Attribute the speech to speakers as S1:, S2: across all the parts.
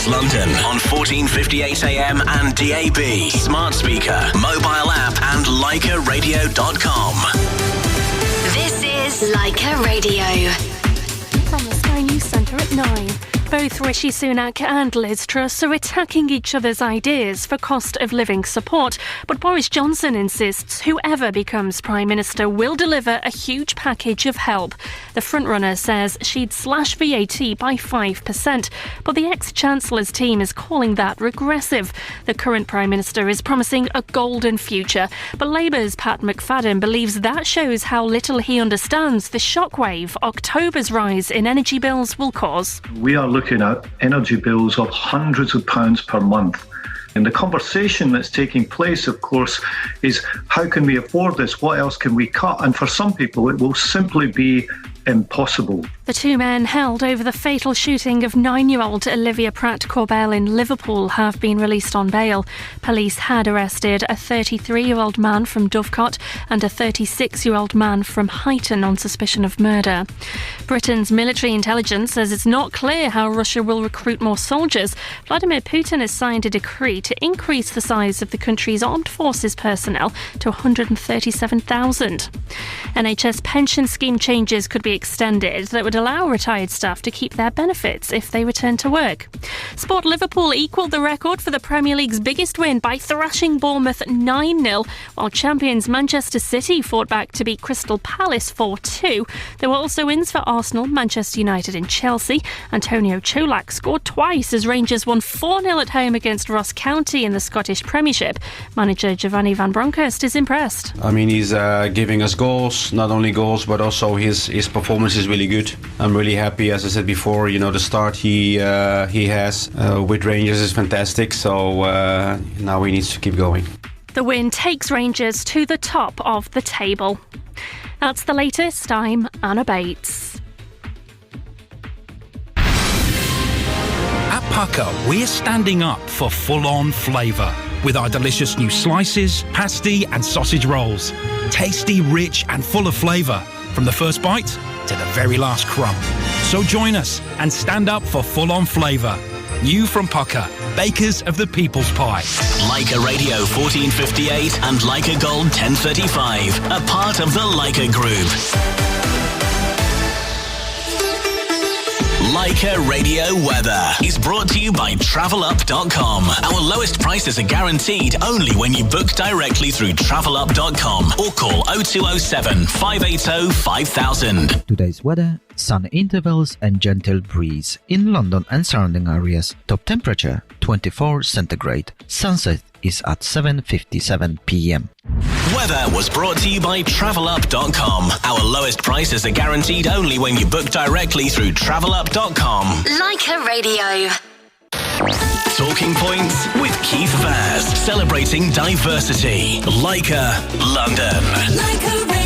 S1: West London on 1458am and DAB, smart speaker, mobile app and LeicaRadio.com.
S2: This is Leica Radio.
S3: From the Sky News Centre at 9. Both Rishi Sunak and Liz Truss are attacking each other's ideas for cost of living support. But Boris Johnson insists whoever becomes Prime Minister will deliver a huge package of help. The frontrunner says she'd slash VAT by 5%. But the ex-Chancellor's team is calling that regressive. The current Prime Minister is promising a golden future. But Labour's Pat McFadden believes that shows how little he understands the shockwave October's rise in energy bills will cause.
S4: We are looking at energy bills of hundreds of pounds per month. And the conversation that's taking place, of course, is how can we afford this? What else can we cut? And for some people, it will simply be impossible.
S3: The two men held over the fatal shooting of 9-year-old Olivia Pratt-Corbell in Liverpool have been released on bail. Police had arrested a 33-year-old man from Dovecot and a 36-year-old man from Huyton on suspicion of murder. Britain's military intelligence says it's not clear how Russia will recruit more soldiers. Vladimir Putin has signed a decree to increase the size of the country's armed forces personnel to 137,000. NHS pension scheme changes could be extended that would allow retired staff to keep their benefits if they return to work. Sport Liverpool equalled the record for the Premier League's biggest win by thrashing Bournemouth 9-0, while champions Manchester City fought back to beat Crystal Palace 4-2. There were also wins for Arsenal, Manchester United and Chelsea. Antonio Cholak scored twice as Rangers won 4-0 at home against Ross County in the Scottish Premiership. Manager Giovanni Van Bronckhorst is impressed.
S5: I mean, he's giving us goals, not only goals, but also his performance is really good. I'm really happy, as I said before, the start he has with Rangers is fantastic, so now he needs to keep going.
S3: The win takes Rangers to the top of the table. That's the latest. I'm Anna Bates.
S6: At Pucker, we're standing up for full-on flavour with our delicious new slices, pasty and sausage rolls. Tasty, rich and full of flavour, from the first bite to the very last crumb. So join us and stand up for full-on flavour. New from Pucker, bakers of the People's Pie.
S1: Leica Radio 1458 and Leica Gold 1035, a part of the Leica Group. Leica Radio Weather is brought to you by TravelUp.com. Our lowest prices are guaranteed only when you book directly through TravelUp.com or call 0207 580 5000.
S7: Today's weather: sun intervals and gentle breeze in London and surrounding areas. Top temperature 24 centigrade. Sunset is at 7:57 p.m.
S1: Weather was brought to you by TravelUp.com. Our lowest prices are guaranteed only when you book directly through TravelUp.com.
S2: Leica Radio.
S1: Talking Points with Keith Vaz, celebrating diversity. Leica, London.
S2: Leica Radio.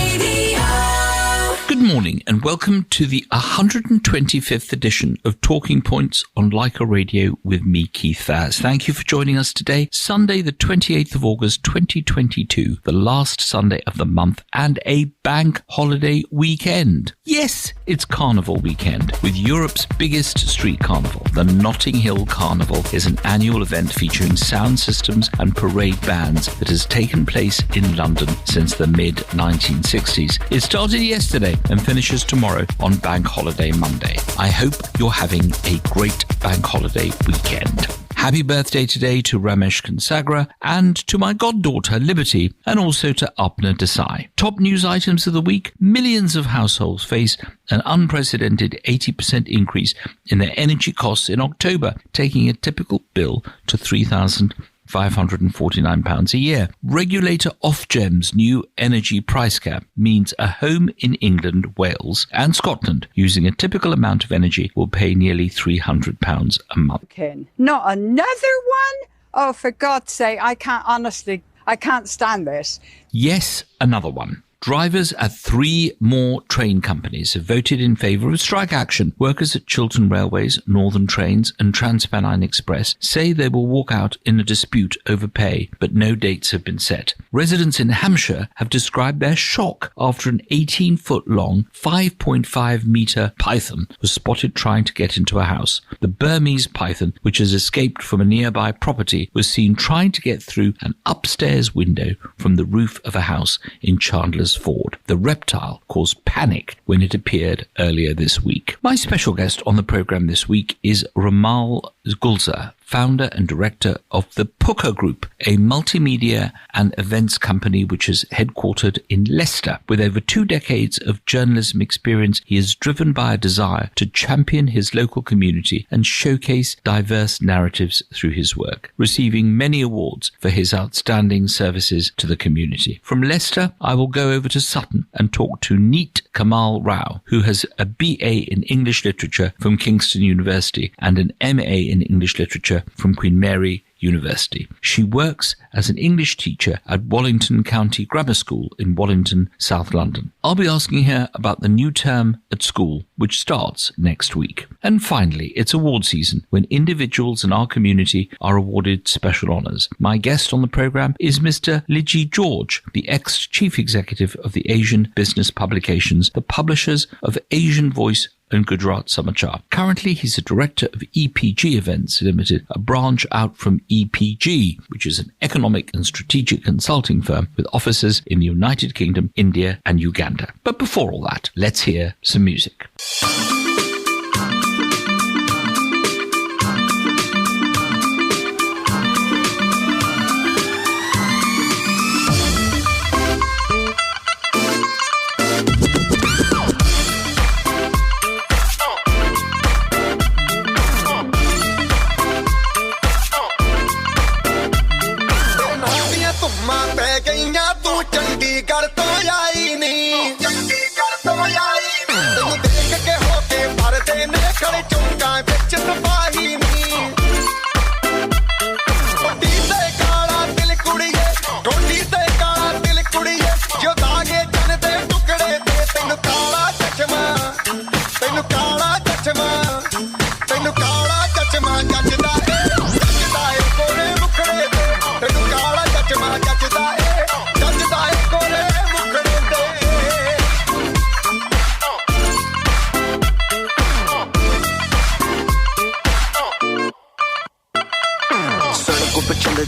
S8: Good morning and welcome to the 125th edition of Talking Points on Leica Radio with me, Keith Vaz. Thank you for joining us today, Sunday the 28th of August 2022, the last Sunday of the month and a bank holiday weekend. Yes, it's Carnival weekend with Europe's biggest street carnival. The Notting Hill Carnival is an annual event featuring sound systems and parade bands that has taken place in London since the mid-1960s. It started yesterday and finishes tomorrow on Bank Holiday Monday. I hope you're having a great Bank Holiday weekend. Happy birthday today to Ramesh Kansagra and to my goddaughter Liberty, and also to Apna Desai. Top news items of the week: millions of households face an unprecedented 80% increase in their energy costs in October, taking a typical bill to £3,549 a year. Regulator Ofgem's new energy price cap means a home in England, Wales and Scotland using a typical amount of energy will pay nearly £300 a month.
S9: Not another one? Oh, for God's sake, I can't stand this.
S8: Yes, another one. Drivers at 3 more train companies have voted in favour of strike action. Workers at Chiltern Railways, Northern Trains and TransPennine Express say they will walk out in a dispute over pay, but no dates have been set. Residents in Hampshire have described their shock after an 18-foot-long, 5.5-metre python was spotted trying to get into a house. The Burmese python, which has escaped from a nearby property, was seen trying to get through an upstairs window from the roof of a house in Chandler's Ford. The reptile caused panic when it appeared earlier this week. My special guest on the programme this week is Ramal Gulzar, founder and director of the Puka Group, a multimedia and events company which is headquartered in Leicester. With over 2 decades of journalism experience, he is driven by a desire to champion his local community and showcase diverse narratives through his work, receiving many awards for his outstanding services to the community. From Leicester, I will go over to Sutton and talk to Neet Kamal Rao, who has a BA in English Literature from Kingston University and an MA in English Literature from Queen Mary University. She works as an English teacher at Wallington County Grammar School in Wallington, South London. I'll be asking her about the new term at school, which starts next week. And finally, it's award season, when individuals in our community are awarded special honours. My guest on the programme is Mr. Liji George, the ex-chief executive of the Asian Business Publications, the publishers of Asian Voice and Gujarat Samachar. Currently, he's a director of EPG Events Limited, a branch out from EPG, which is an economic and strategic consulting firm with offices in the United Kingdom, India and Uganda. But before all that, let's hear some music.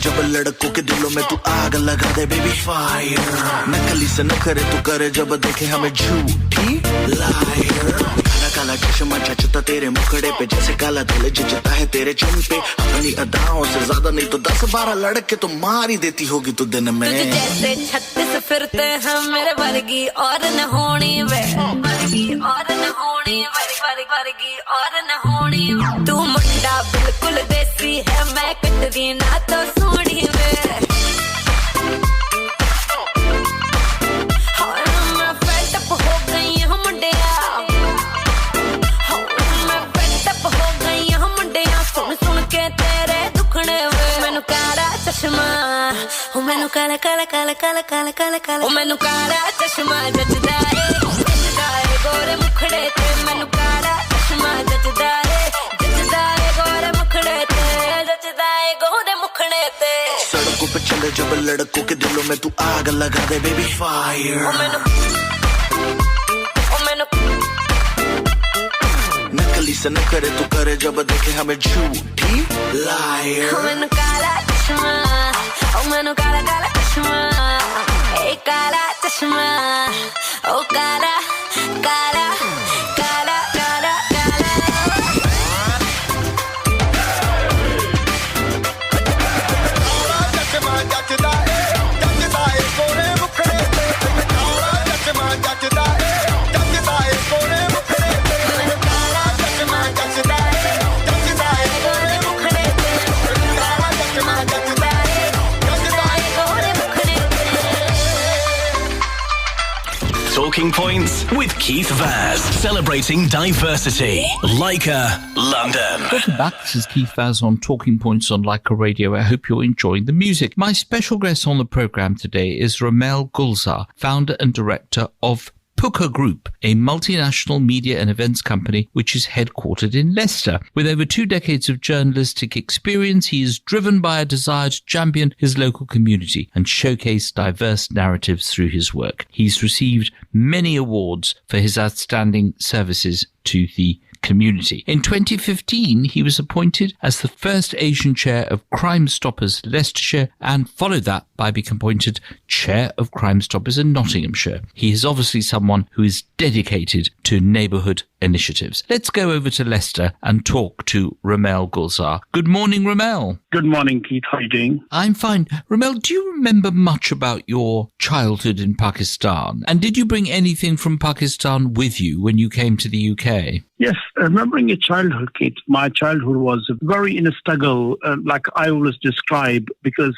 S10: जब लड़कों के दिलों में तू आग लगा दे baby fire नकली से न करे तू करे जब देखे हमें झूठी लायर काला काला चश्मा जचता तेरे मुखड़े पे जैसे काला दिल जचता है तेरे चिन पे अपनी अदाओं से ज्यादा नहीं तो 10-12 लड़के तो मार ही देती होगी तू दिन में
S11: तुझे जैसे 36 फिरते हैं मेरे वर्गी और न होनी वे वर्गी और न होनी वर्गी और न होनी तू मुंडा बिल्कुल देसी है मैं कटरी ना तो सोनी वे मैं फेड अप हो गई हूं मुंडिया मैं फेड अप हो गई हूं मुंडिया सुन सुन के तेरे दुखड़े वे मैनू काला चश्मा ओ मैनू काला काला काला काला काला काला काला ओ मैनू काला चश्मा जचदा है गोरे मुखड़े ते मैनू काला चश्मा जचदा है गोरे मुखड़े ते जचदा है गोरे मुखड़े ते
S10: सड़कों पे चले जब लड़कों के दिलों में तू आग लगा दे बेबी फायर
S11: ओ मैनू
S10: नकली से न करे तू करे जब देखे हमें झूठी लायर
S11: ओ मैनू काला चश्मा ओ मैनू काला काला चश्मा ए काला चश्मा ओ काला काला काला काला काला
S10: चश्मा जचदा है गोरे मुखड़े पे काला चश्मा जचदा है गोरे मुखड़े पे काला चश्मा जचदा है गोरे मुखड़े पे काला चश्मा जचदा है गोरे मुखड़े पे
S1: It's all Talking Points with Keith Vaz, celebrating diversity. Leica, London.
S8: Welcome back. This is Keith Vaz on Talking Points on Leica Radio. I hope you're enjoying the music. My special guest on the programme today is Ramel Gulzar, founder and director of Puka Group, a multinational media and events company which is headquartered in Leicester. With over 2 decades of journalistic experience, he is driven by a desire to champion his local community and showcase diverse narratives through his work. He's received many awards for his outstanding services to the community. In 2015, he was appointed as the first Asian chair of Crime Stoppers Leicestershire and followed that by being appointed chair of Crime Stoppers in Nottinghamshire. He is obviously someone who is dedicated to neighbourhood initiatives. Let's go over to Leicester and talk to Ramel Gulzar. Good morning, Ramel.
S12: Good morning, Keith. How are you doing?
S8: I'm fine. Ramel, do you remember much about your childhood in Pakistan? And did you bring anything from Pakistan with you when you came to the UK?
S12: Yes, remembering your childhood, Keith, my childhood was very in a struggle, like I always describe, because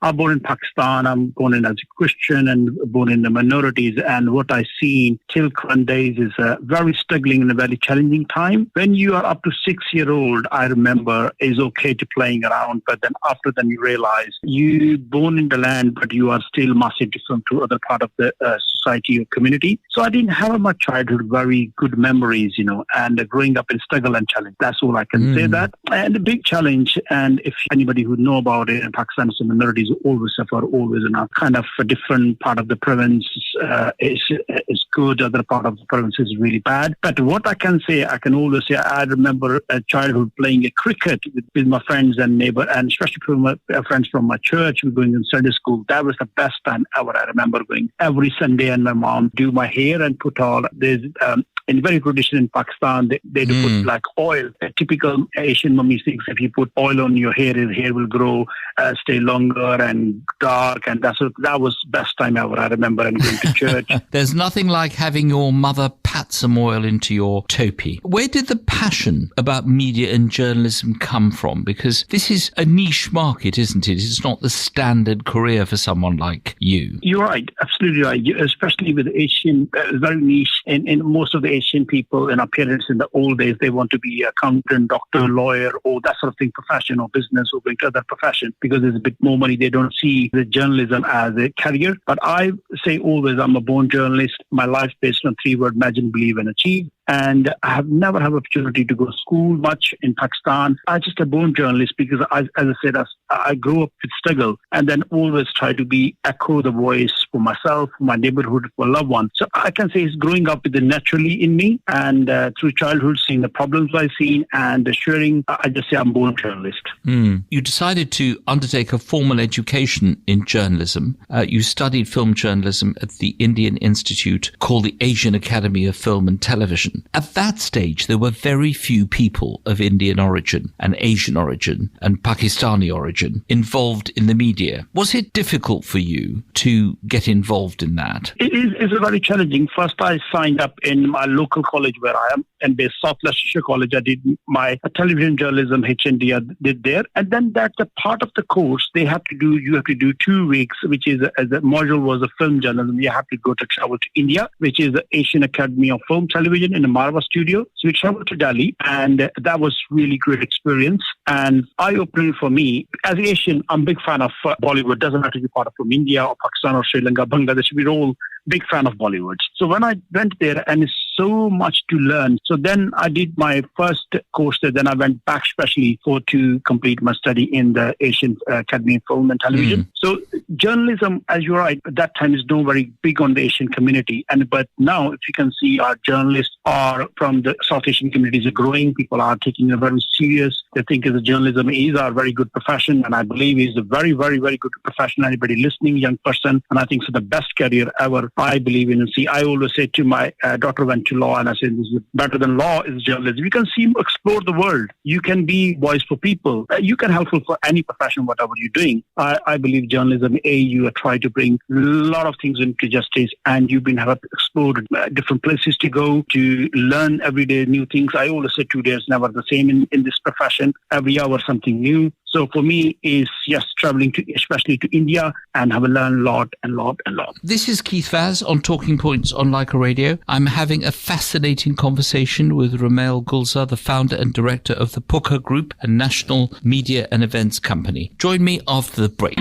S12: I'm born in Pakistan, I'm born in as a Christian and born in the minorities, and what I see till current days is very struggling and a very challenging time. When you are up to 6-year-old, I remember, is okay to playing around, but then after then you realize you born in the land, but you are still massive different to other part of the society or community. So I didn't have my childhood very good memories, and growing up in struggle and challenge. That's all I can say that. And the big challenge, and if anybody who know about it in Pakistan, some minorities always suffer, always in a kind of a different part of the province is good, other part of the province is really bad. But what I can always say, I remember a childhood playing a cricket with my friends and neighbor, and especially from my friends from my church. We were going in Sunday school. That was the best time ever. I remember going every Sunday, and my mom do my hair and put all there's in very tradition in Pakistan, they do put like oil. A typical Asian mummy thinks if you put oil on your hair, his hair will grow, stay longer and dark. And that was best time ever. I remember and going to church.
S8: There's nothing like having your mother pat some oil into your topi. Where did the passion about media and journalism come from? Because this is a niche market, isn't it? It's not the standard career for someone like you.
S12: You're right. Absolutely right. Especially with Asian, very niche. In most of the Asian people and our parents in the old days, they want to be accountant, doctor, lawyer, or that sort of thing, profession or business or going to other profession because there's a bit more money. They don't see the journalism as a career. But I say always, I'm a born journalist. My life based on 3 words: imagine, believe, and achieve. And I have never had opportunity to go to school much in Pakistan. I'm just a born journalist because, as I said, I grew up with struggle and then always try to echo the voice for myself, for my neighborhood, for loved ones. So I can say it's growing up with it naturally in me, and through childhood, seeing the problems I've seen and sharing, I just say I'm born journalist.
S8: You decided to undertake a formal education in journalism. You studied film journalism at the Indian Institute called the Asian Academy of Film and Television. At that stage, there were very few people of Indian origin and Asian origin and Pakistani origin involved in the media. Was it difficult for you to get involved in that?
S12: It's very challenging. First, I signed up in my local college where I am, and based South Leicestershire College. I did my television journalism HND. I did there, and then that's a part of the course. You have to do 2 weeks, which is as a module was a film journalism. You have to travel to India, which is the Asian Academy of Film Television in the Marva studio. So we traveled to Delhi, and that was really great experience and eye-opening for me. As Asian, I'm a big fan of Bollywood. Doesn't have to be part of from India or Pakistan or Sri Lanka, Bangladesh. We're all big fan of Bollywood. So when I went there, and it's so much to learn. So then I did my first course there. Then I went back specially to complete my study in the Asian Academy of Film and Television. So journalism, as you're right, at that time is not very big on the Asian community. But now, if you can see, our journalists are from the South Asian communities are growing. People are taking it very serious. They think that journalism is a very good profession, and I believe it's a very, very, very good profession. Anybody listening, young person, and I think it's the best career ever. I believe in. And see, I always say to my daughter went to law, and I said, this is better than law is journalism. You can see, explore the world. You can be voice for people. You can helpful for any profession, whatever you're doing. I believe journalism, you try to bring a lot of things into justice, and you've been have explored different places to go to learn every day new things. I always say 2 days never the same in this profession. Every hour something new. So for me, is just traveling to, especially to India, and have learned a lot and lot and lot.
S8: This is Keith Vaz on Talking Points on Leica Radio. I'm having a fascinating conversation with Ramel Gulzar, the founder and director of the Puka Group, a national media and events company. Join me after the break.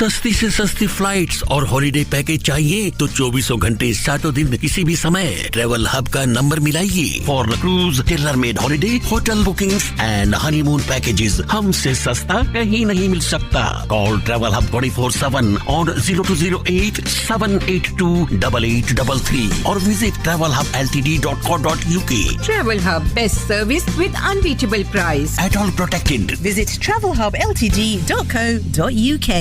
S13: सस्ती से सस्ती flights और holiday package चाहिए तो 24 घंटे 7 दिन किसी भी समय ट्रैवल हब का नंबर मिलाइए for cruise tailor made holiday hotel bookings and honeymoon packages हमसे सस्ता कहीं नहीं मिल सकता call travel hub 24/7 on 0208-782-8833 or visit travelhubltd.co.uk.
S9: Travel Hub, best service with unbeatable price.
S13: At all protected.
S14: Visit travelhubltd.co.uk.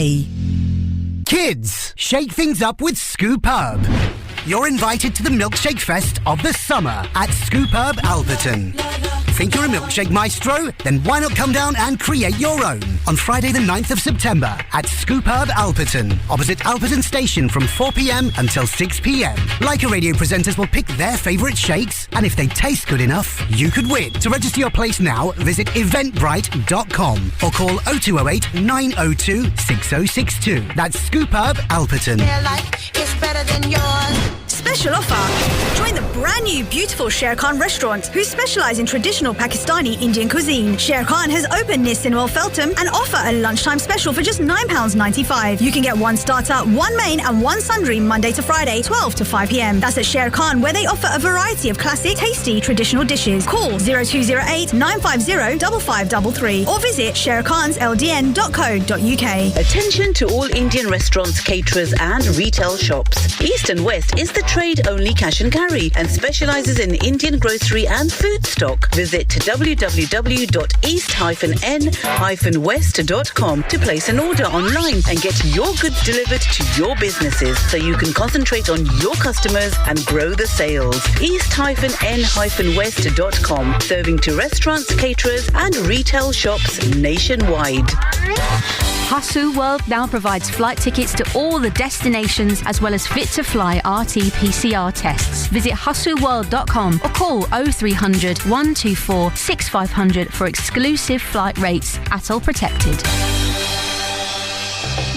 S15: Kids, shake things up with Scoop Hub. You're invited to the Milkshake Fest of the summer at Scoop Hub Alperton. Think you're a milkshake maestro? Then why not come down and create your own on Friday the 9th of September at Scoop Hub Alperton, opposite Alperton Station from 4 p.m. until 6 p.m. Leica Radio presenters will pick their favourite shakes, and if they taste good enough, you could win. To register your place now, visit eventbrite.com or call 0208 902 6062. That's Scoop Hub Alperton.
S14: Their life is better than yours. Special offer. Join the brand new beautiful Sher Khan restaurant, who specialise in traditional Pakistani Indian cuisine. Sher Khan has opened near Sinwell Feltham and offer a lunchtime special for just £9.95. You can get one starter, one main and one sundry Monday to Friday, 12 to 5 p.m. That's at Sher Khan, where they offer a variety of classic, tasty, traditional dishes. Call 0208 950 5533 or visit sherkhansldn.co.uk.
S16: Attention to all Indian restaurants, caterers and retail shops. East and West is the trend trade-only cash and carry and specialises in Indian grocery and food stock. Visit www.east-n-west.com to place an order online and get your goods delivered to your businesses so you can concentrate on your customers and grow the sales. east-n-west.com, serving to restaurants, caterers and retail shops nationwide.
S17: Hasu World now provides flight tickets to all the destinations as well as fit-to-fly RT-PCR tests. Visit hasuworld.com or call 0300 124 6500 for exclusive flight rates. ATOL protected.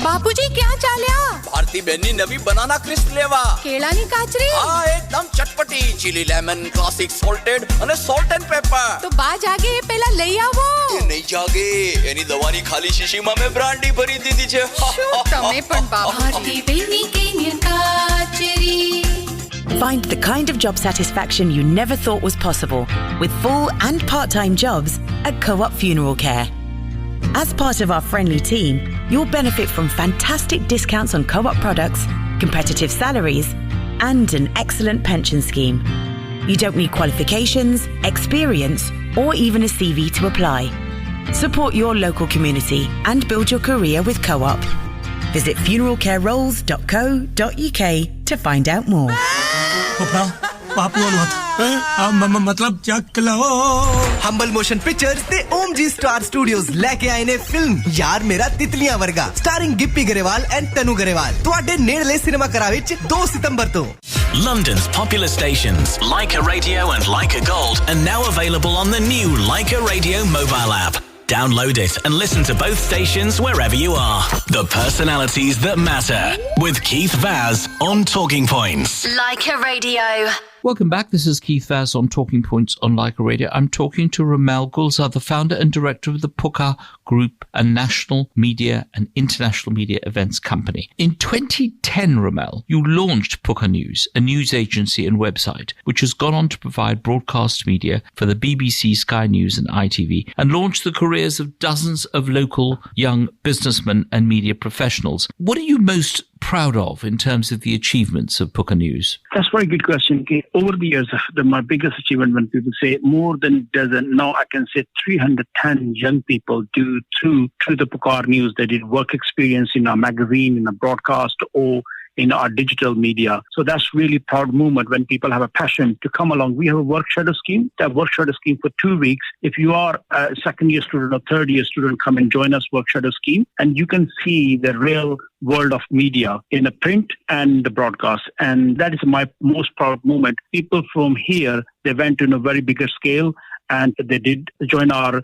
S18: बापूजी क्या चाल्या?
S19: भारती बहनी नवी बनाना crisp लेवा.
S18: केळानी काचरी?
S19: हाँ एकदम चटपटी. Chilli lemon, classic salted અને salt and pepper.
S18: તો બા જાગે એ પેલા લઈ આવો.
S19: એ નહીં જાગે. એની દવાની ખાલી શીશીમાં મેં બ્રાન્ડી ભરી દીધી છે.
S18: શું તમે પણ બાપુ?
S2: ભારતી બહેની કેની કાચરી.
S20: Find the kind of job satisfaction you never thought was possible with full and part-time jobs at Co-op Funeral Care. As part of our friendly team, you'll benefit from fantastic discounts on Co-op products, competitive salaries, and an excellent pension scheme. You don't need qualifications, experience, or even a CV to apply. Support your local community and build your career with Co-op. Visit funeralcareroles.co.uk to find out more.
S21: मतलब चक लो
S22: humble motion pictures ते ओम जी star studios लेके आए ने film यार मेरा तितलियां वर्गा starring Gippy Grewal and तनु गरेवाल तुहाडे नेड़ले सिनेमा घरां विच 2 सितंबर तो
S1: London's popular stations Leica Radio and Leica Gold are now available on the new Leica Radio mobile app. Download it and listen to both stations wherever you are. The personalities that matter with Keith Vaz on Talking Points.
S2: Leica Radio.
S8: Welcome back. This is Keith Vaz on Talking Points on Leica Radio. I'm talking to Ramel Gulzar, the founder and director of the Pukka Group, a national media and international media events company. In 2010, Ramel, you launched Pukka News, a news agency and website, which has gone on to provide broadcast media for the BBC, Sky News and ITV, and launched the careers of dozens of local young businessmen and media professionals. What are you most proud of in terms of the achievements of Pukka News?
S12: That's a very good question. Over the years, my biggest achievement when people say more than a dozen, now I can say 310 young people do through the Pukka News. They did work experience in a magazine, in a broadcast, or in our digital media. So that's really proud moment when people have a passion to come along. We have a work shadow scheme. That work shadow scheme for 2 weeks. If you are a second year student or third year student, come and join us work shadow scheme. And you can see the real world of media in the print and the broadcast. And that is my most proud moment. People from here, they went in a very bigger scale and they did join our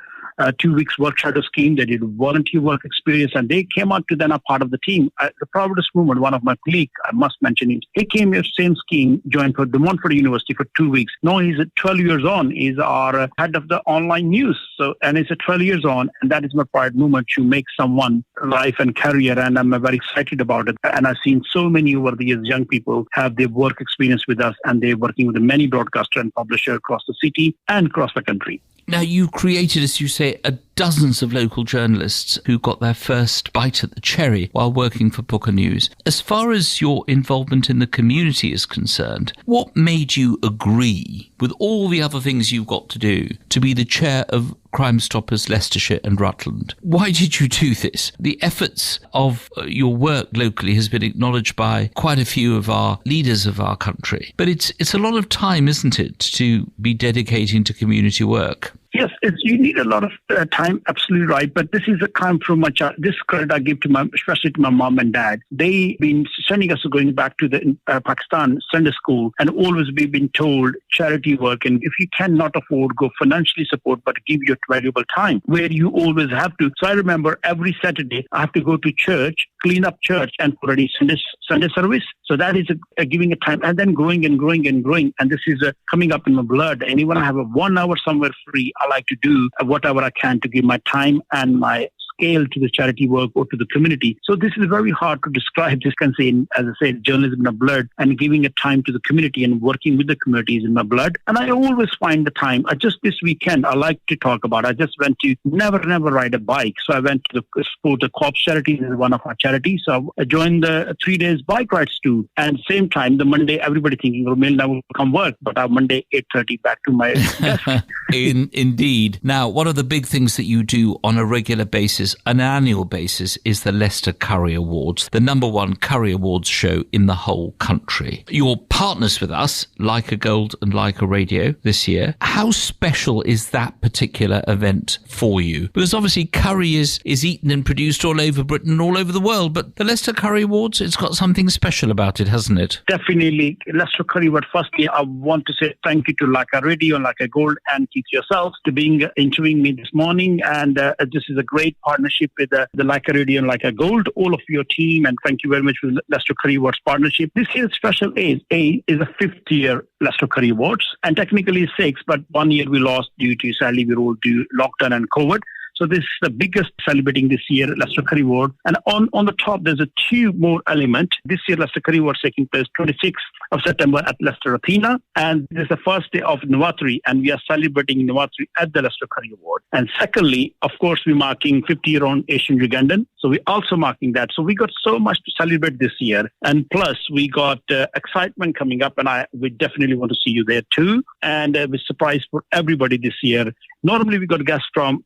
S12: 2 weeks work shadow scheme. They did volunteer work experience and they came out to then a part of the team. The proudest moment, one of my colleagues, I must mention him, he came here, same scheme, joined for De Montfort University for 2 weeks. Now he's 12 years on. He's our head of the online news. So, and he's 12 years on. And that is my proud moment to make someone life and career. And I'm very excited about it. And I've seen so many over the years, young people have their work experience with us and they're working with many broadcaster and publisher across the city and across the country.
S8: Now, you created, as you say, dozens of local journalists who got their first bite at the cherry while working for Pukka News. As far as your involvement in the community is concerned, what made you agree, with all the other things you've got to do, to be the chair of Crime Stoppers Leicestershire and Rutland? Why did you do this? The efforts of your work locally has been acknowledged by quite a few of our leaders of our country. But it's a lot of time, isn't it, to be dedicating to community work?
S12: Yes, you need a lot of time, absolutely right. But this is a come from my child. This credit I give to especially to my mom and dad. They've been sending us going back to the Pakistan Sunday school, and always we've been told charity work. And if you cannot afford, go financially support, but give your valuable time where you always have to. So I remember every Saturday I have to go to church, clean up church, and put ready Sunday service. So that is a giving a time, and then growing and growing and growing. And this is coming up in my blood. And when I have a 1 hour somewhere free, I like to do whatever I can to give my time and my scale to the charity work or to the community. So this is very hard to describe. This can say, as I said, journalism in my blood, and giving a time to the community and working with the community is in my blood. And I always find the time. Just this weekend, I like to talk about. I just went to never ride a bike. So I went to the sport, the Co-op charity is one of our charities. So I joined the 3 days bike rides too. And same time, the Monday, everybody thinking, Romel, now will come work. But on Monday, 8:30 back to my desk.
S8: Indeed. Now, one of the big things that you do on a regular basis, an annual basis, is the Leicester Curry Awards, the #1 Curry Awards show in the whole country. You're partners with us, Leica Gold and Leica Radio, this year. How special is that particular event for you? Because obviously curry is eaten and produced all over Britain and all over the world, but the Leicester Curry Awards, it's got something special about it, hasn't it?
S12: Definitely. Leicester Curry Award. Firstly, I want to say thank you to Leica Radio and Leica Gold and Keith yourself to being interviewing me this morning. And this is a great partnership with the Leica Radio and Leica Gold, all of your team. And thank you very much for the Leicester Curry Awards partnership. This year's special is the 5th year Leicester Curry Awards. And technically 6, but 1 year we lost due to, sadly, we all due lockdown and COVID. So this is the biggest celebrating this year, Leicester Curry Award. And on the top, there's a 2 more element. This year, Leicester Curry Award taking place 26th of September at Leicester Athena. And this is the first day of Navatri, and we are celebrating Navatri at the Leicester Curry Award. And secondly, of course, we're marking 50-year on Asian Ugandan. So we're also marking that. So we got so much to celebrate this year. And plus, we got excitement coming up, and we definitely want to see you there too. And we're surprised for everybody this year. Normally, we got guests from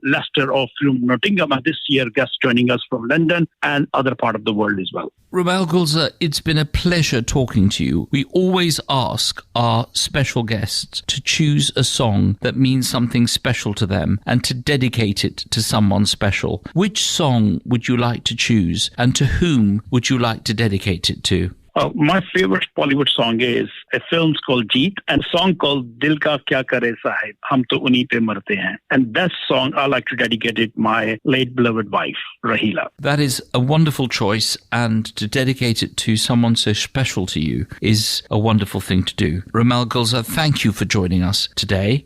S12: Leicester or from Nottingham, and this year guests joining us from London and other part of the world as well.
S8: Romel Gulzar, it's been a pleasure talking to you. We always ask our special guests to choose a song that means something special to them and to dedicate it to someone special. Which song would you like to choose, and to whom would you like to dedicate it to?
S12: My favorite Bollywood song is a film called Jeet and a song called Dil Ka Kya Kare Sahib, Hum To Unhi Pe Marte Hain. And that song I like to dedicate it to my late beloved wife, Rahila.
S8: That is a wonderful choice, and to dedicate it to someone so special to you is a wonderful thing to do. Romel Gulzar, thank you for joining us today,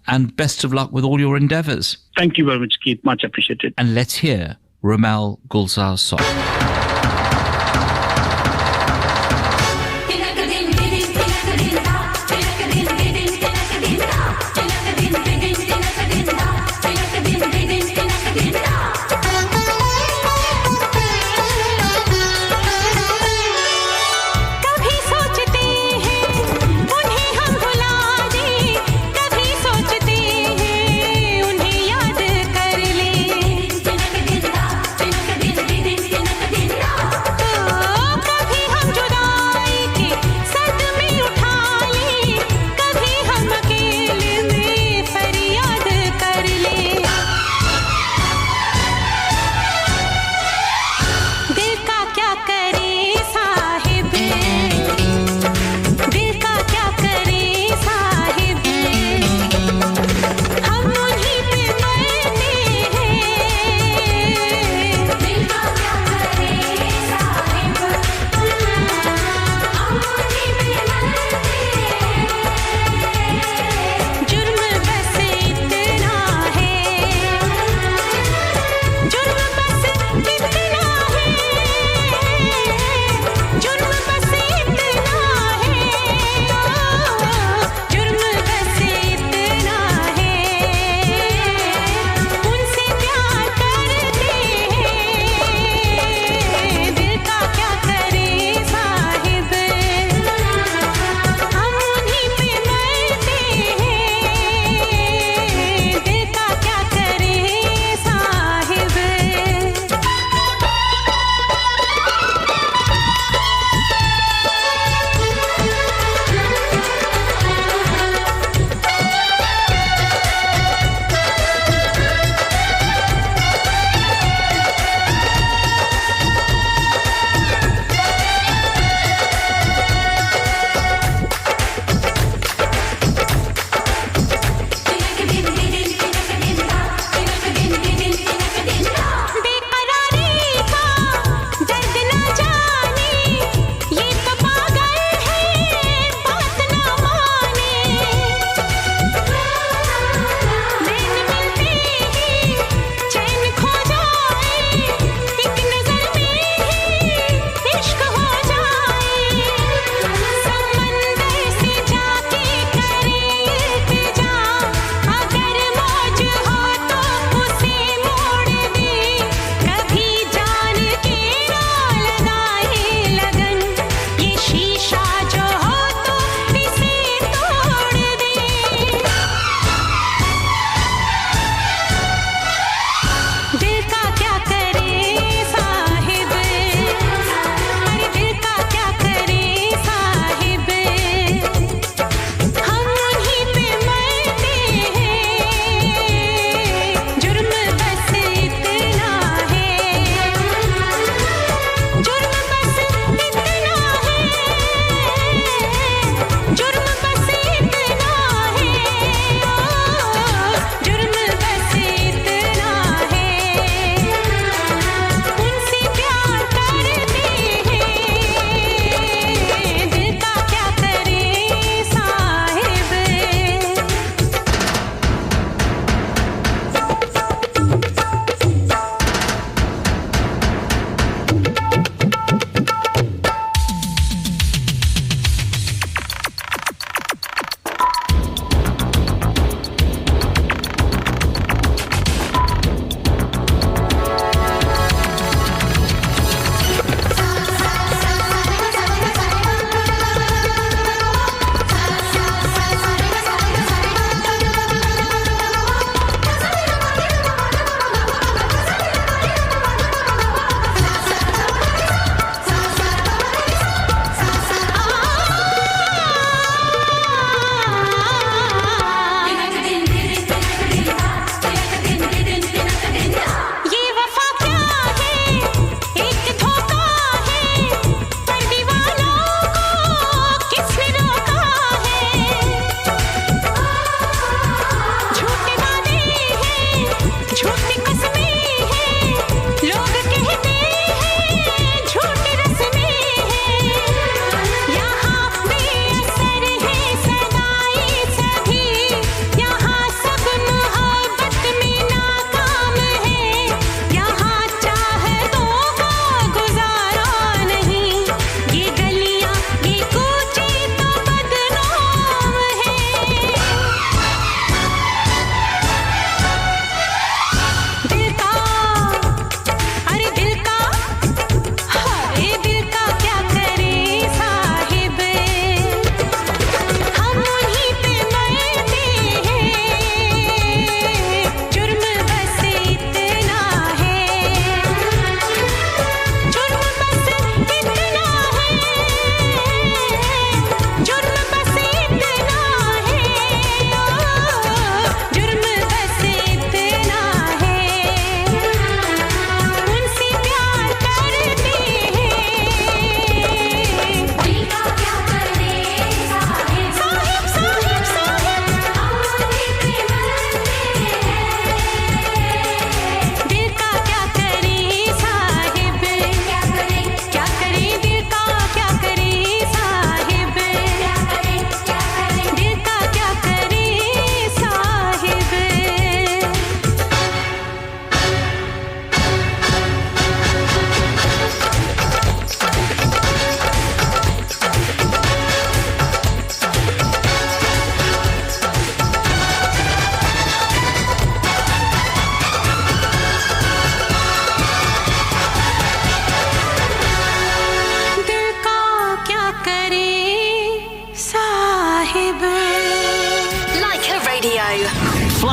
S8: and best of luck with all your endeavours.
S12: Thank you very much, Keith. Much appreciated.
S8: And let's hear Romel Gulzar's song.
S11: Din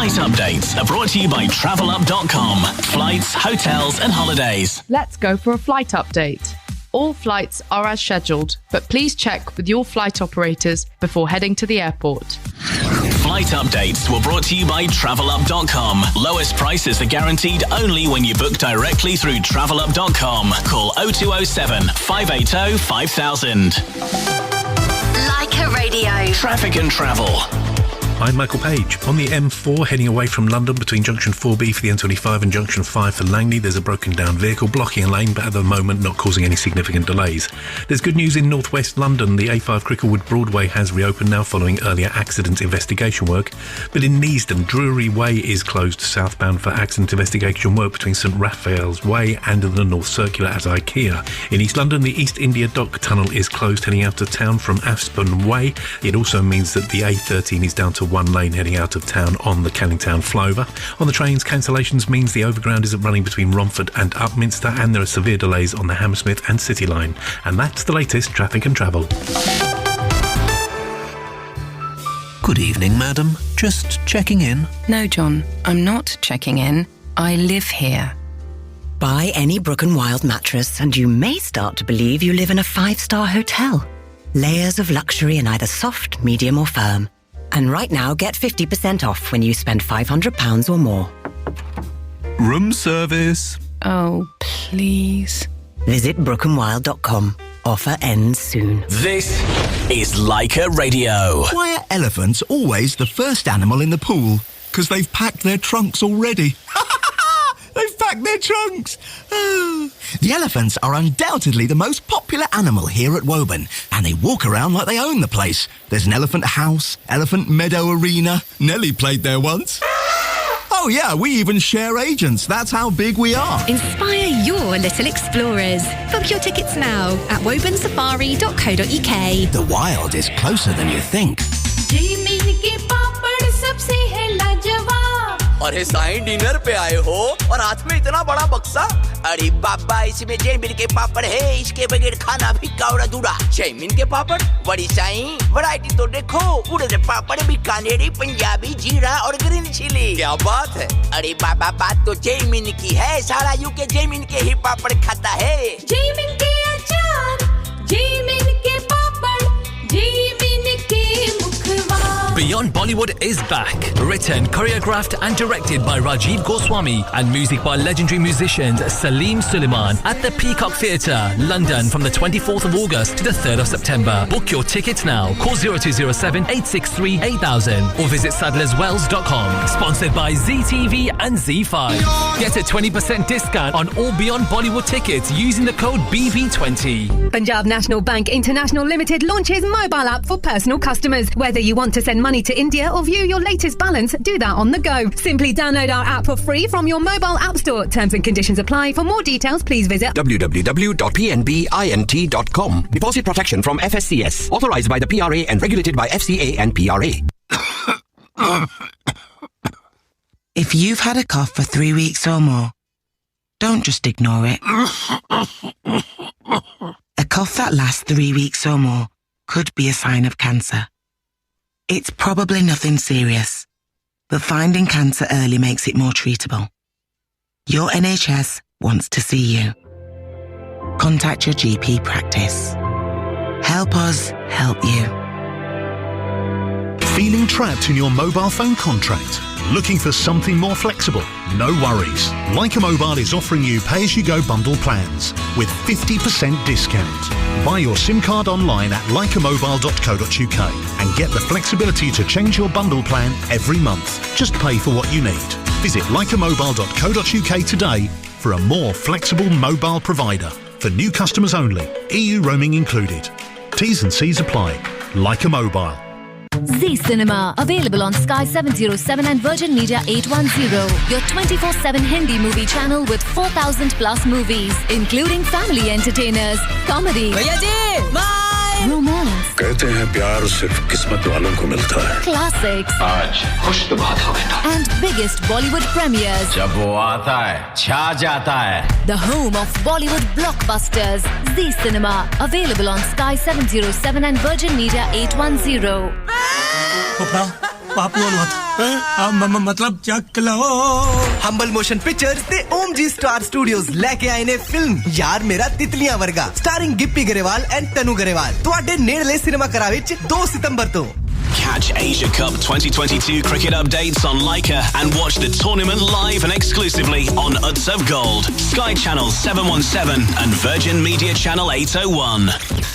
S1: Flight updates are brought to you by TravelUp.com. Flights, hotels and holidays.
S4: Let's go for a flight update. All flights are as scheduled, but please check with your flight operators before heading to the airport.
S1: Flight updates were brought to you by TravelUp.com. Lowest prices are guaranteed only when you book directly through TravelUp.com. Call 0207 580 5000.
S2: Leica Radio.
S1: Traffic and travel.
S5: I'm Michael Page. On the M4 heading away from London between junction 4B for the M25 and junction 5 for Langley, there's a broken down vehicle blocking a lane, but at the moment not causing any significant delays. There's good news in northwest London. The A5 Cricklewood Broadway has reopened now following earlier accident investigation work, but in Neasden, Drury Way is closed southbound for accident investigation work between St Raphael's Way and the North Circular at IKEA. In East London, the East India Dock Tunnel is closed heading out of town from Aspen Way. It also means that the A13 is down to one lane heading out of town on the Canningtown Flover. On the trains, cancellations means the overground isn't running between Romford and Upminster, and there are severe delays on the Hammersmith and City Line. And that's the latest traffic and travel.
S23: Good evening, madam. Just checking in.
S24: No, John, I'm not checking in. I live here.
S25: Buy any Brook & Wild mattress and you may start to believe you live in a 5-star hotel. Layers of luxury in either soft, medium or firm. And right now, get 50% off when you spend £500 or more.
S23: Room service.
S24: Oh, please.
S25: Visit brookandwild.com. Offer ends soon.
S1: This is Leica Radio.
S26: Why are elephants always the first animal in the pool? Because they've packed their trunks already. They've packed their trunks. The elephants are undoubtedly the most popular animal here at Woburn, and they walk around like they own the place. There's an elephant house, elephant meadow arena. Nellie played there once. Oh yeah, we even share agents. That's how big we are.
S27: Inspire your little explorers. Book your tickets now at woburnsafari.co.uk.
S26: The wild is closer than you think.
S19: अरे Sai dinner पे आए हो और हाथ में इतना बड़ा बक्सा अरे बाबा इसमें जैमिन के पापड़ है इसके बगैर खाना भी कौड़ा दूरा जैमिन के पापड़ बड़ी साईं वैरायटी तो देखो उड़द पापड़ बीकानेरी पंजाबी जीरा और ग्रीन चिली क्या बात है अरे बाबा बात तो जैमिन की है सारा यूके जैमिन के ही पापड़ खाता है
S11: जैमिन के अचार जैमिन के पापड़ जैमिन के Mukhwa
S28: Beyond Bollywood is back. Written, choreographed and directed by Rajiv Goswami and music by legendary musicians Salim Suleiman at the Peacock Theatre, London from the 24th of August to the 3rd of September. Book your tickets now. Call 0207 863 8000 or visit sadlerswells.com. Sponsored by ZTV and Z5. Get a 20% discount on all Beyond Bollywood tickets using the code BB20.
S29: Punjab National Bank International Limited launches mobile app for personal customers. Whether you want to send money to India or view your latest balance, do that on the go. Simply download our app for free from your mobile app store. Terms and conditions apply. For more details, please visit
S30: www.pnbint.com. Deposit protection from FSCS. Authorized by the PRA and regulated by FCA and PRA.
S31: If you've had a cough for 3 weeks or more, don't just ignore it. A cough that lasts 3 weeks or more could be a sign of cancer. It's probably nothing serious, but finding cancer early makes it more treatable. Your NHS wants to see you. Contact your GP practice. Help us help you.
S32: Feeling trapped in your mobile phone contract? Looking for something more flexible? No worries. Leica Mobile is offering you pay-as-you-go bundle plans with 50% discount. Buy your SIM card online at leicamobile.co.uk and get the flexibility to change your bundle plan every month. Just pay for what you need. Visit leicamobile.co.uk today for a more flexible mobile provider. For new customers only. EU roaming included. T's and C's apply. Leica Mobile.
S33: Z Cinema, available on Sky 707 and Virgin Media 810. Your 24/7 Hindi movie channel with 4,000 plus movies, including family entertainers, comedy, romance,
S34: कहते हैं प्यार सिर्फ किस्मत वालों को मिलता है.
S33: classics,
S34: आज खुश तो बात हो गई ना.
S33: and biggest Bollywood premieres.
S34: जब वो आता है, छा जाता है.
S33: The home of Bollywood blockbusters. Z Cinema, available on Sky 707 and Virgin Media 810.
S3: पापू अनुहत मतलब चक लो
S6: हम्बल मोशन पिक्चर्स ते ओम जी स्टार स्टूडियोज लेके आए ने फिल्म यार मेरा तितलियां वर्गा स्टारिंग गिप्पी गरेवाल एंड तनु गरेवाल तुहाडे नेड़ले सिनेमा घरां विच 2 सितंबर तो
S1: Catch Asia Cup 2022 cricket updates on Leica and watch the tournament live and exclusively on Utsav Gold, Sky Channel 717 and Virgin Media Channel 801.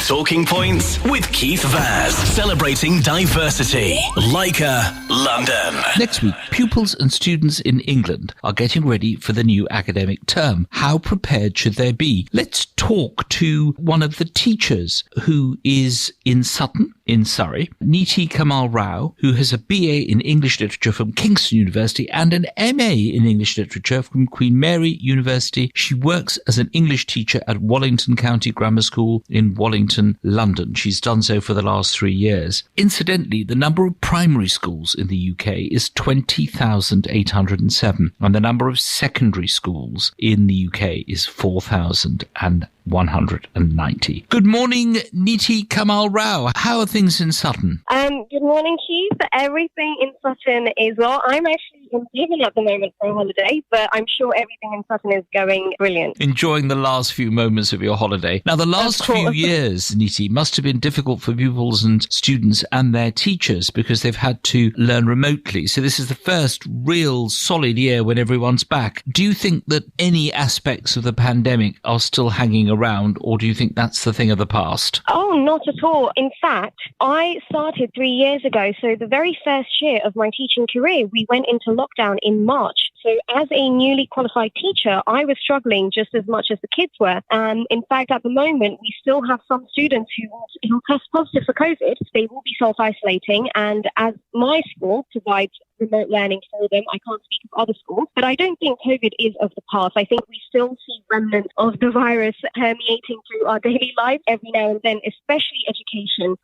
S1: Talking Points with Keith Vaz, celebrating diversity. Leica, London.
S8: Next week, pupils and students in England are getting ready for the new academic term. How prepared should they be? Let's talk to one of the teachers who is in Sutton, in Surrey, Neeti Kamal Rao, who has a BA in English Literature from Kingston University and an MA in English Literature from Queen Mary University. She works as an English teacher at Wallington County Grammar School in Wallington, London. She's done so for the last 3 years. Incidentally, the number of primary schools in the UK is 20,807 and the number of secondary schools in the UK is 4,190. Good morning, Neeti Kamal Rao. How are things in Sutton?
S7: Good morning, Keith. Everything in Sutton is well. I'm actually in Devon at the moment for a holiday, but I'm sure everything in Sutton is going brilliant.
S8: Enjoying the last few moments of your holiday. Now, the last few years, Neeti, must have been difficult for pupils and students and their teachers because they've had to learn remotely. So this is the first real solid year when everyone's back. Do you think that any aspects of the pandemic are still hanging around, or do you think that's the thing of the past?
S7: Oh, not at all. In fact, I started 3 years ago. So the very first year of my teaching career, we went into lockdown in March. So as a newly qualified teacher, I was struggling just as much as the kids were. In fact, at the moment, we still have some students who test positive for COVID. They will be self-isolating. And as my school provides remote learning for them, I can't speak of other schools, but I don't think COVID is of the past. I think we still see remnants of the virus permeating through our daily life every now and then, especially education.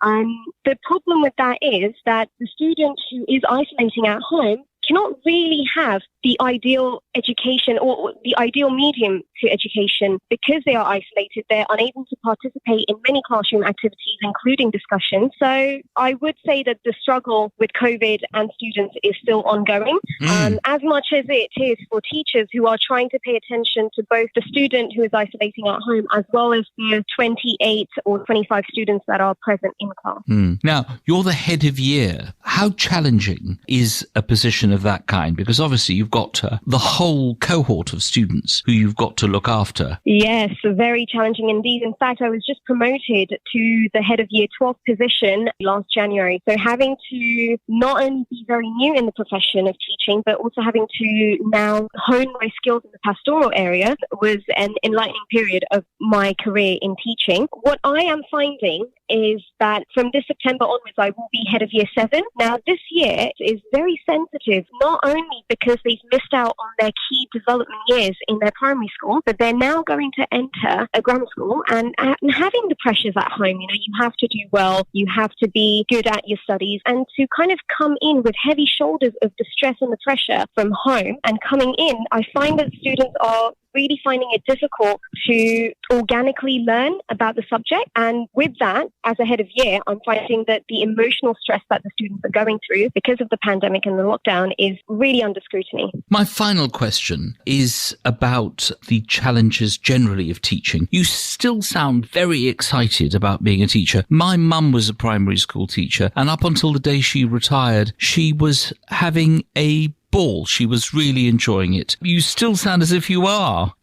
S7: The problem with that is that the student who is isolating at home cannot really have the ideal education or the ideal medium to education because they are isolated. They're unable to participate in many classroom activities, including discussions. So I would say that the struggle with COVID and students is still ongoing, as much as it is for teachers who are trying to pay attention to both the student who is isolating at home as well as the 28 or 25 students that are present in class.
S8: Now, you're the head of year. How challenging is a position of that kind? Because obviously you've got the whole cohort of students who you've got to look after.
S7: Yes, very challenging indeed. In fact, I was just promoted to the head of year 12 position last January. So having to not only be very new in the profession of teaching, but also having to now hone my skills in the pastoral area was an enlightening period of my career in teaching. What I am finding is that from this September onwards, I will be head of year 7. Now, this year is very sensitive, not only because they've missed out on their key development years in their primary school, but they're now going to enter a grammar school and having the pressures at home. You know, you have to do well, you have to be good at your studies, and to kind of come in with heavy shoulders of the stress and the pressure from home and coming in, I find that students are really finding it difficult to organically learn about the subject. And with that, as a head of year, I'm finding that the emotional stress that the students are going through because of the pandemic and the lockdown is really under scrutiny.
S8: My final question is about the challenges generally of teaching. You still sound very excited about being a teacher. My mum was a primary school teacher, and up until the day she retired, she was having a ball. She was really enjoying it. You still sound as if you are.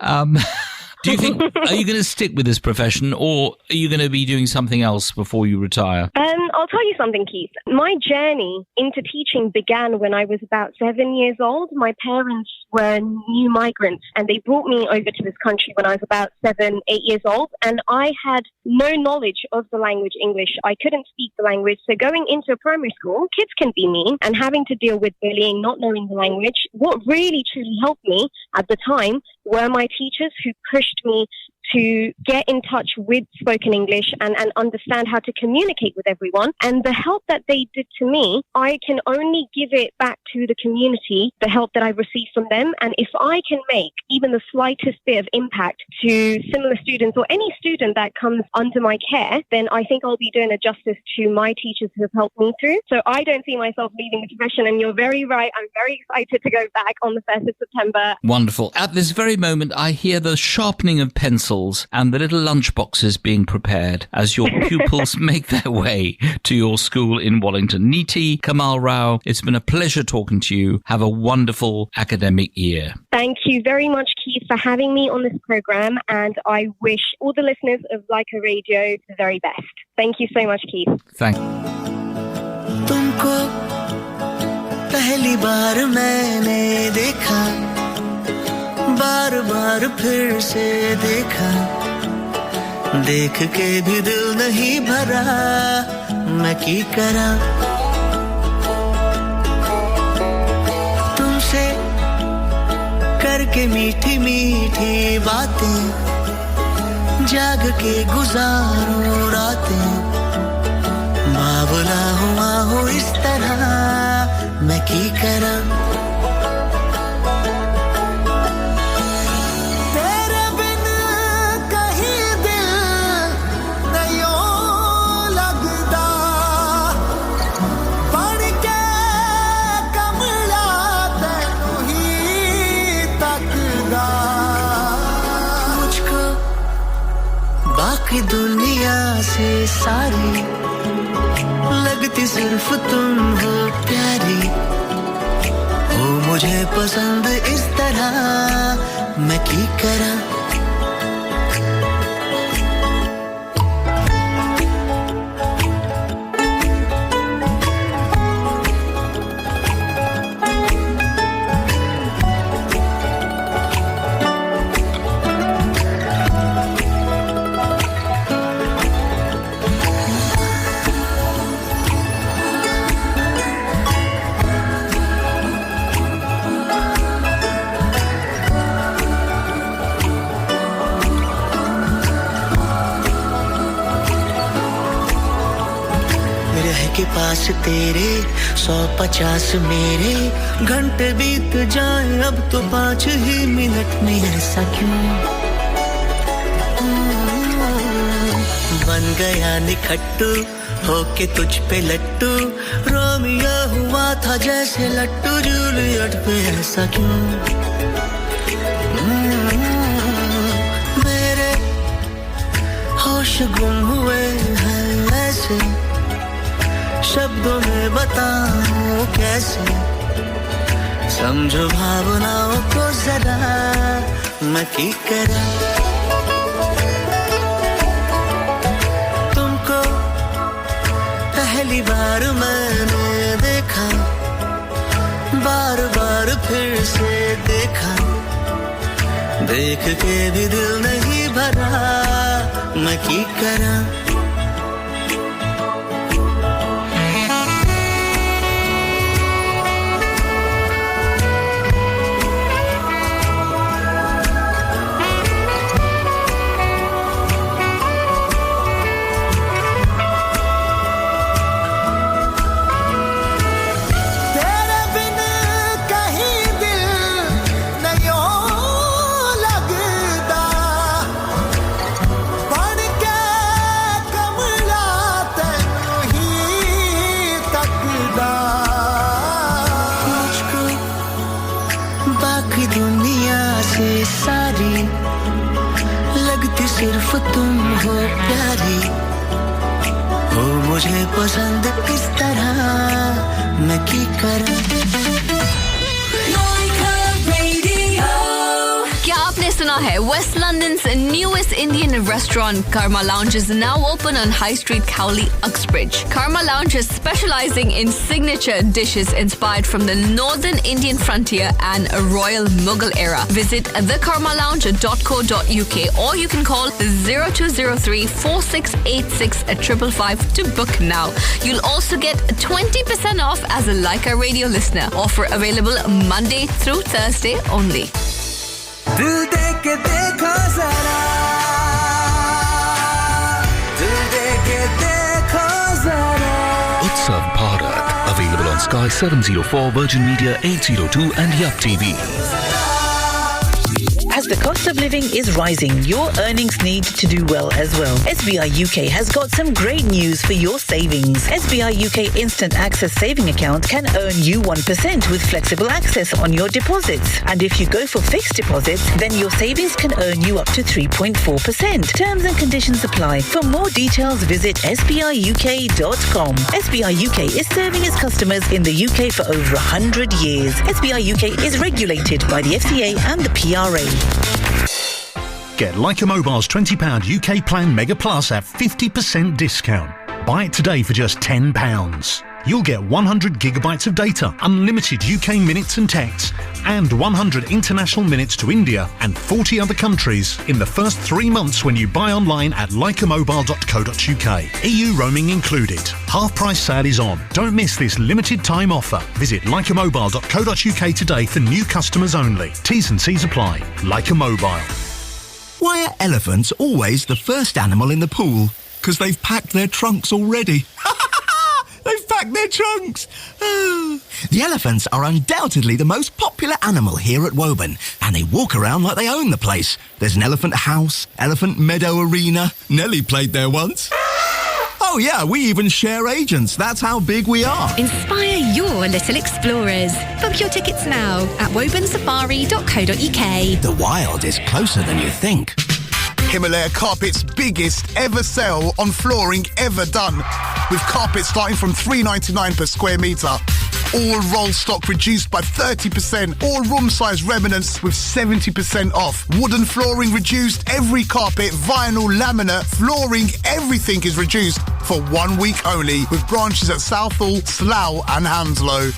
S8: Do you think, are you going to stick with this profession, or are you going to be doing something else before you retire?
S7: I'll tell you something, Keith. My journey into teaching began when I was about 7 years old. My parents were new migrants, and they brought me over to this country when I was about 7, 8 years old, and I had no knowledge of the language English. I couldn't speak the language. So going into a primary school, kids can be mean, and having to deal with bullying, not knowing the language. What really truly helped me at the time were my teachers who pushed me to get in touch with spoken English and understand how to communicate with everyone. And the help that they did to me, I can only give it back to the community, the help that I've received from them. And if I can make even the slightest bit of impact to similar students or any student that comes under my care, then I think I'll be doing a justice to my teachers who have helped me through. So I don't see myself leaving the profession, and you're very right. I'm very excited to go back on the 1st of September.
S8: Wonderful. At this very moment, I hear the sharpening of pencils and the little lunch boxes being prepared as your pupils make their way to your school in Wallington. Neeti, Kamal Rao, it's been a pleasure talking to you. Have a wonderful academic year.
S7: Thank you very much, Keith, for having me on this program, and I wish all the listeners of Leica Radio the very best. Thank you so much, Keith.
S8: Thank you.
S2: तुमको पहली बार मैंने देखा, बार बार फिर से देखा, देख के भी दिल नहीं भरा, मैं की करा। तुमसे करके मीठी मीठी बातें, जाग के गुजारो रातें, बाबुला हुआ हो इस तरह, मैं की करा। तेरे बिन कहीं दिल नहीं लगदा, पढ़ के कमला तैनू ही तकदा, मुझको बाकी दुनिया से सारी लगती सिर्फ तुम हो प्यारी, हो मुझे पसंद इस तरह, मैं की करा। के पास तेरे 150 मेरे, घंटे बीत जाए अब तो 5 ही मिनट में, ऐसा क्यों बन गया निखट्टू होके तुझ पे लट्टू, रोमियो हुआ था जैसे लट्टू जूलियट पे, ऐसा क्यों मेरे होश गुम हुए हैं ऐसे, शब्दों में बताऊं कैसे, समझो भावनाओं को जरा, मैं की करा। तुमको पहली बार मैंने देखा, बार बार फिर से देखा, देख के भी दिल नहीं भरा, मैं की करा। सिर्फ तुम हो प्यारी, हो मुझे पसंद किस तरह, मैं की करूं।
S33: क्या आपने सुना है West London's newest Indian restaurant Karma Lounge is now open on High Street, Cowley, Uxbridge. Karma Lounge is specializing in signature dishes inspired from the northern Indian frontier and a royal Mughal era. Visit thekarmalounge.co.uk or you can call 0203 4686 555 to book now. You'll also get 20% off as a Leica Radio listener. Offer available Monday through Thursday only.
S2: दिल दे के देखो जरा
S32: Sky 704, Virgin Media 802 and Yup TV.
S4: As the cost of living is rising, your earnings need to do well as well. SBI UK has got some great news for your savings. SBI UK Instant Access Saving Account can earn you 1% with flexible access on your deposits. And if you go for fixed deposits, then your savings can earn you up to 3.4%. Terms and conditions apply. For more details, visit sbiuk.com. SBI UK is serving its customers in the UK for over 100 years. SBI UK is regulated by the FCA and the PRA.
S32: Get Leica Mobile's £20 UK Plan Mega Plus at 50% discount. Buy it today for just £10. You'll get 100 gigabytes of data, unlimited UK minutes and texts, and 100 international minutes to India and 40 other countries in the first 3 months when you buy online at leicamobile.co.uk. EU roaming included. Half-price sale is on. Don't miss this limited time offer. Visit leicamobile.co.uk today for new customers only. T's and C's apply. Leica Mobile.
S26: Why are elephants always the first animal in the pool? Because they've packed their trunks already. They've packed their trunks. The elephants are undoubtedly the most popular animal here at Woburn, and they walk around like they own the place. There's an elephant house, elephant meadow arena. Nellie played there once. Oh yeah, we even share agents. That's how big we are.
S27: Inspire your little explorers. Book your tickets now at woburnsafari.co.uk.
S26: The wild is closer than you think.
S5: Himalaya Carpet's biggest ever sale on flooring ever done. With carpet starting from $3.99 per square metre. All roll stock reduced by 30%. All room size remnants with 70% off. Wooden flooring reduced. Every carpet, vinyl, laminate, flooring, everything is reduced for 1 week only. With branches at Southall, Slough and Hounslow.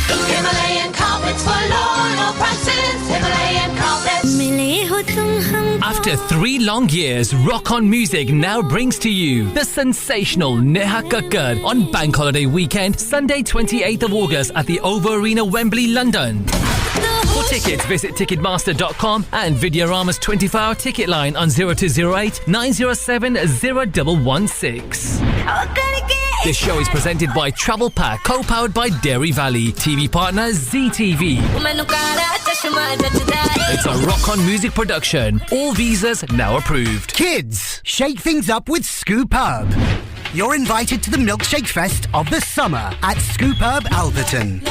S11: Himalayan carpets for low prices. Himalayan carpets.
S28: After 3 long years, Rock On Music now brings to you the sensational Neha Kakkar on Bank Holiday Weekend, Sunday 28th of August at the Ovo Arena, Wembley, London. For tickets, visit Ticketmaster.com and Videorama's 24-hour ticket line on 0208 907 0116. This show is presented by Travel Pack, co-powered by Dairy Valley. TV partner ZTV. It's a Rock On Music production. All visas now approved.
S9: Kids, shake things up with Scoop Herb. You're invited to the Milkshake Fest of the summer at Scoop Herb Alperton.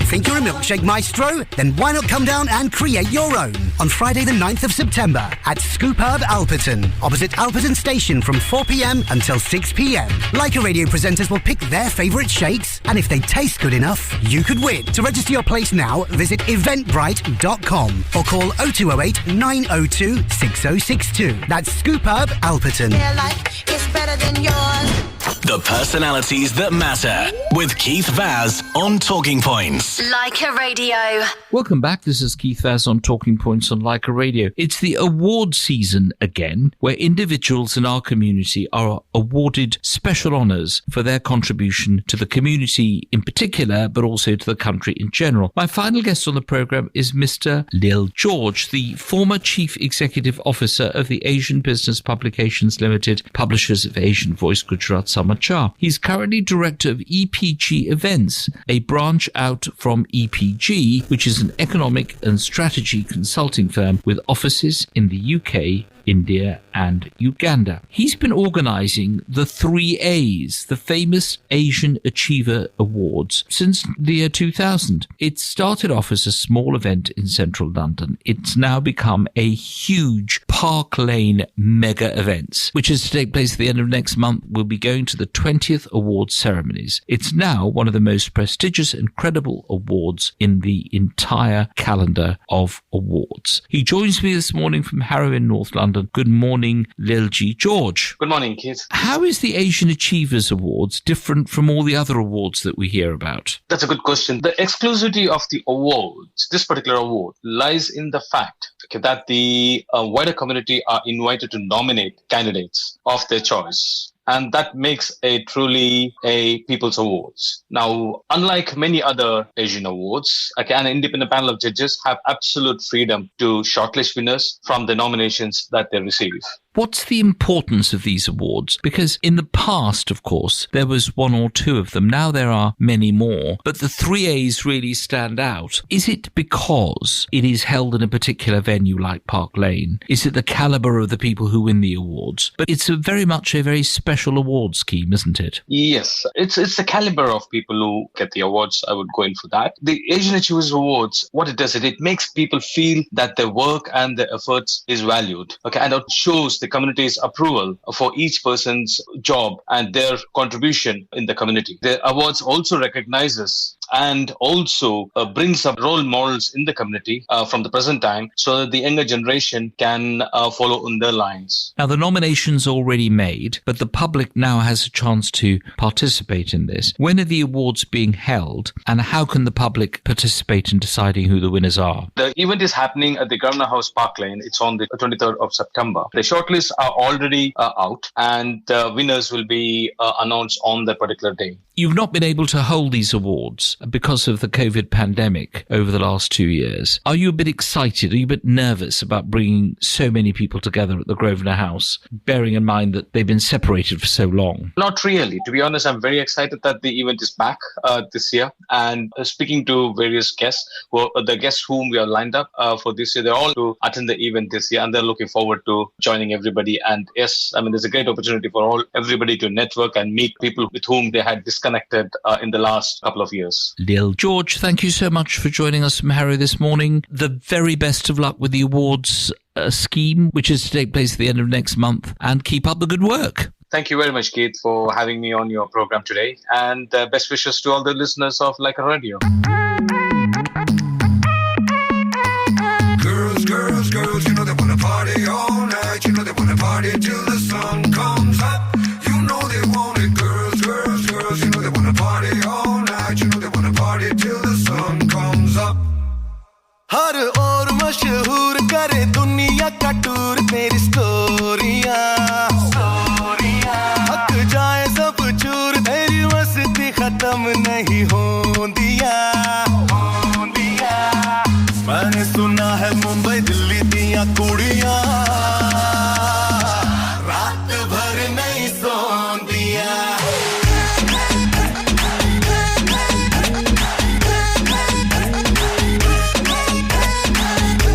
S9: Think you're a milkshake maestro? Then why not come down and create your own on Friday the 9th of September at Scoop Herb Alperton, opposite Alperton Station from 4 p.m. until 6 p.m. Leica Radio presenters will pick their favourite shakes, and if they taste good enough, you could win. To register your place now, visit eventbrite.com or call 0208 902 6062. That's Scoop Herb Alperton.
S11: Their life is better than yours.
S1: The personalities that matter with Keith Vaz on Talking Points.
S33: Leica Radio.
S8: Welcome back. This is Keith Vaz on Talking Points on Leica Radio. It's the award season again, where individuals in our community are awarded special honours for their contribution to the community in particular, but also to the country in general. My final guest on the programme is Mr. Lil George, the former Chief Executive Officer of the Asian Business Publications Limited, publishers of Asian Voice Gujarat Samachar. He's currently director of EPG Events, a branch out from EPG, which is an economic and strategy consulting firm with offices in the UK, India and Uganda. He's been organising the 3 A's, the famous Asian Achiever Awards, since the year 2000. It started off as a small event in central London. It's now become a huge Park Lane mega event, which is to take place at the end of next month. We'll be going to the 20th awards ceremonies. It's now one of the most prestigious and credible awards in the entire calendar of awards. He joins me this morning from Harrow in North London. Good morning, Lilji George.
S10: Good morning, Keith.
S8: How is the Asian Achievers Awards different from all the other awards that we hear about?
S10: That's a good question. The exclusivity of the awards, this particular award, lies in the fact that the wider community are invited to nominate candidates of their choice. And that makes a truly a People's Awards. Now, unlike many other Asian awards, an independent panel of judges have absolute freedom to shortlist winners from the nominations that they receive.
S8: What's the importance of these awards? Because in the past, of course, there was one or two of them. Now there are many more, but the 3As really stand out. Is it because it is held in a particular venue like Park Lane? Is it the calibre of the people who win the awards? But it's very much a very special award scheme, isn't it?
S10: Yes, it's the caliber of people who get the awards. I would go in for that. The Asian Achievers Awards, what it does, it makes people feel that their work and their efforts is valued. Okay, and it shows the community's approval for each person's job and their contribution in the community. The awards also recognizes and also brings up role models in the community from the present time so that the younger generation can follow on their lines.
S8: Now, the nomination's already made, but the public now has a chance to participate in this. When are the awards being held, and how can the public participate in deciding who the winners are?
S10: The event is happening at the Governor House, Park Lane. It's on the 23rd of September. The shortlists are already out, and the winners will be announced on that particular day.
S8: You've not been able to hold these awards because of the COVID pandemic over the last 2 years. Are you a bit excited? Are you a bit nervous about bringing so many people together at the Grosvenor House, bearing in mind that they've been separated for so long?
S10: Not really. To be honest, I'm very excited that the event is back this year. And speaking to various guests, the guests whom we have lined up for this year, they're all to attend the event this year, and they're looking forward to joining everybody. And yes, I mean, there's a great opportunity for everybody to network and meet people with whom they had disconnected in the last couple of years.
S8: Lil George, thank you so much for joining us from Harrow this morning. The very best of luck with the awards scheme, which is to take place at the end of next month, and keep up the good work.
S10: Thank you very much, Keith, for having me on your program today, and best wishes to all the listeners of Like a Radio.
S12: Girls, girls, girls, you know they wanna party all night. You know they wanna party till the sun comes up. You know they want it. Girls, girls, girls, you know they wanna party all night. You know they wanna party till the sun comes up.
S13: हर ओर मशहूर करे दुनिया का tour तेरी स्टोरियां हक जाए सब चूर तेरी मस्ती खत्म नहीं होंदिया मैंने सुना है मुंबई दिल्ली दियां कुड़ियां रात भर नहीं सोंदिया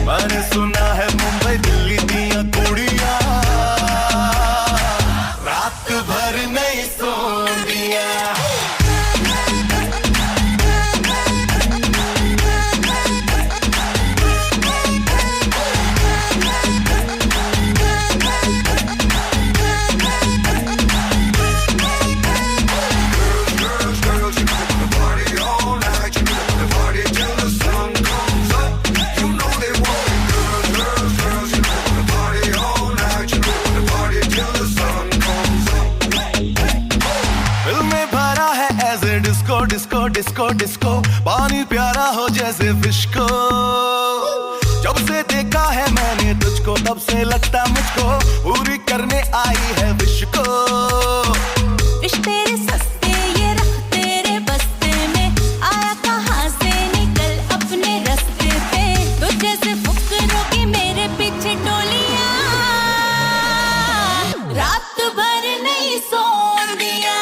S13: मैंने सुना है मुंबई दिल्ली दियां कुड़ियां रात भर नहीं सोंदिया डिस्को डिस्को डिस्को पानी प्यारा हो जैसे फिश को जब से देखा है मैंने तुझको तब से लगता मुझको पूरी करने आई है विश को
S11: विश तेरे सस्ते ये रख तेरे बस्ते में आया कहाँ से निकल अपने रास्ते पे तुझे से फुकरों की मेरे पीछे टोलियां रात भर नहीं सोन दिया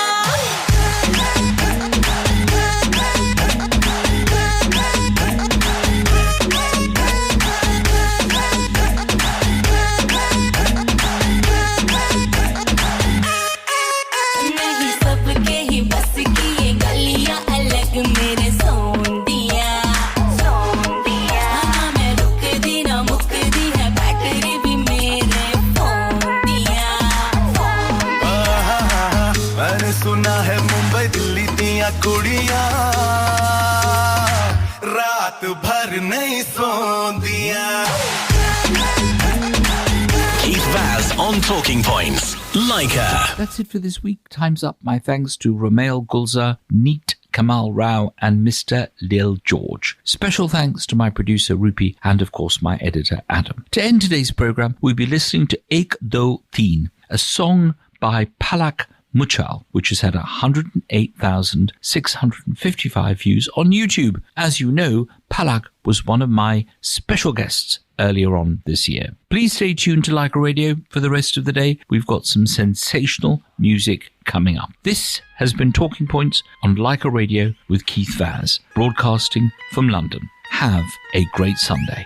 S13: कुड़ियां रात भर नहीं Sondiya
S1: Keith Vaz on Talking Points. Like her.
S8: That's it for this week. Time's up. My thanks to Romail Gulzar, Neat Kamal Rao and Mr. Lil George. Special thanks to my producer Rupi and of course my editor Adam. To end today's programme, we'll be listening to Ek Do Teen, a song by Palak Muchal, which has had 108,655 views on YouTube. As you know, Palak was one of my special guests earlier on this year. Please stay tuned to Leica Radio for the rest of the day. We've got some sensational music coming up. This has been Talking Points on Leica Radio with Keith Vaz, broadcasting from London. Have a great Sunday.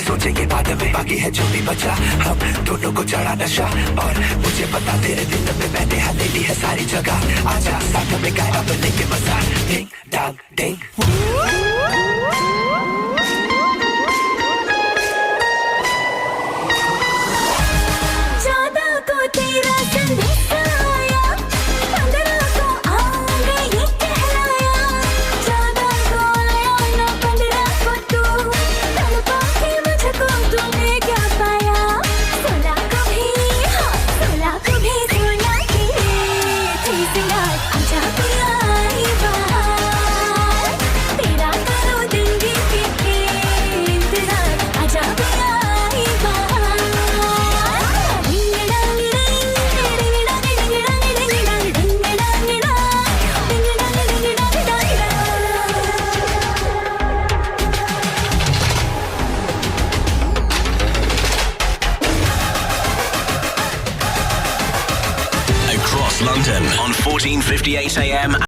S12: सोचेंगे बाद में बाकी है जो भी बचा हम दोनों को चढ़ा नशा और मुझे पता तेरे दिल में मैंने हथेली है सारी जगह आजा साथ में गाए अब लेके मजा डिंग डांग डिंग
S11: ज्यादा को तेरा संदेशा आया 15 को आऊंगा ये कहलाया ज्यादा को आया ना 15 को तू तड़पा के मुझको तूने क्या पाया 16 को भी हाँ 16 को भी सोना की थी सिंगार आजा पिया ही बाहर तेरा करो दिन गिन के इंतजार आजा पिया ही बाहर
S1: Across London on 14:58 AM